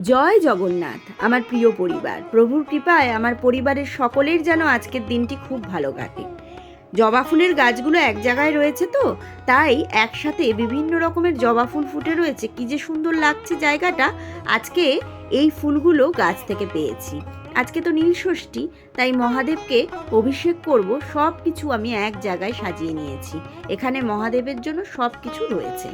জয় জগন্নাথ। আমার প্রিয় পরিবার, প্রভুর কৃপায় আমার পরিবারের সকলের যেন আজকের দিনটি খুব ভালো কাটে। জবা ফুলের গাছগুলো এক জায়গায় রয়েছে তো, তাই একসাথে বিভিন্ন রকমের জবা ফুল ফুটে রয়েছে। কি যে সুন্দর লাগছে জায়গাটা। আজকে এই ফুলগুলো গাছ থেকে পেয়েছি। আজকে তো নীলষষ্ঠী, তাই মহাদেবকে অভিষেক করব। সব কিছু আমি এক জায়গায় সাজিয়ে নিয়েছি। এখানে মহাদেবের জন্য সব কিছু রয়েছে।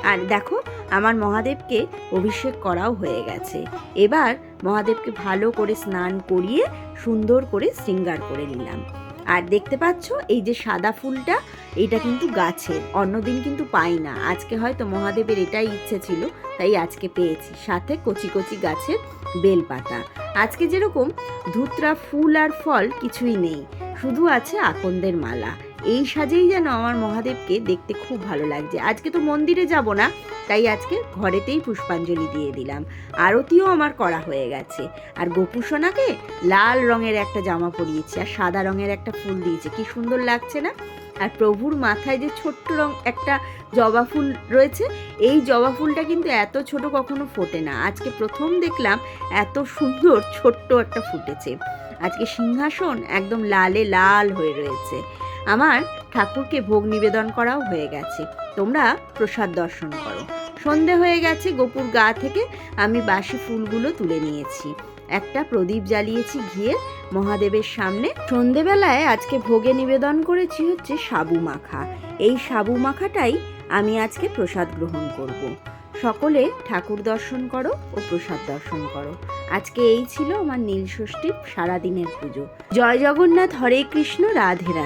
আর দেখো, আমার মহাদেবকে অভিষেক করাও হয়ে গেছে। এবার মহাদেবকে ভালো করে স্নান করিয়ে সুন্দর করে শৃঙ্গার করে নিলাম। আর দেখতে পাচ্ছ এই যে সাদা ফুলটা, এটা কিন্তু গাছের, অন্যদিন কিন্তু পাই না। আজকে হয়তো মহাদেবের এটাই ইচ্ছে ছিল, তাই আজকে পেয়েছি। সাথে কচি কচি গাছের বেলপাতা। আজকে যেরকম ধুতরা ফুল আর ফল কিছুই নেই, শুধু আছে আকন্দের মালা। এই সাজেই যেন আমার মহাদেবকে দেখতে খুব ভালো লাগছে। আজকে তো মন্দিরে যাব না, তাই আজকে ঘরেতেই পুষ্পাঞ্জলি দিয়ে দিলাম। আরতিও আমার করা হয়ে গেছে। আর গোপুসোনাকে লাল রঙের একটা জামা পরিয়েছি আর সাদা রঙের একটা ফুল দিয়েছে। কি সুন্দর লাগছে না? আর প্রভুর মাথায় যে ছোট্ট রং একটা জবা ফুল রয়েছে, এই জবা ফুলটা কিন্তু এত ছোট কখনো ফোটে না। আজকে প্রথম দেখলাম এত সুন্দর ছোট্ট একটা ফুটেছে। আজকে সিংহাসন একদম লালে লাল হয়ে রয়েছে। আমার ঠাকুরকে ভোগ নিবেদন করাও হয়ে গেছে। তোমরা প্রসাদ দর্শন করো। সন্ধে হয়ে গেছে, গোপুর গা থেকে আমি বাসি ফুলগুলো তুলে নিয়েছি। একটা প্রদীপ জ্বালিয়েছি ঘিয়ে মহাদেবের সামনে। সন্ধেবেলায় আজকে ভোগে নিবেদন করেছি হচ্ছে সাবু মাখা। এই সাবু মাখাটাই আমি আজকে প্রসাদ গ্রহণ করব। সকলে ঠাকুর দর্শন করো ও প্রসাদ দর্শন করো। আজকে এই ছিল আমার নীলষষ্ঠীর সারাদিনের পুজো। জয় জগন্নাথ, হরে কৃষ্ণ, রাধে রাধে।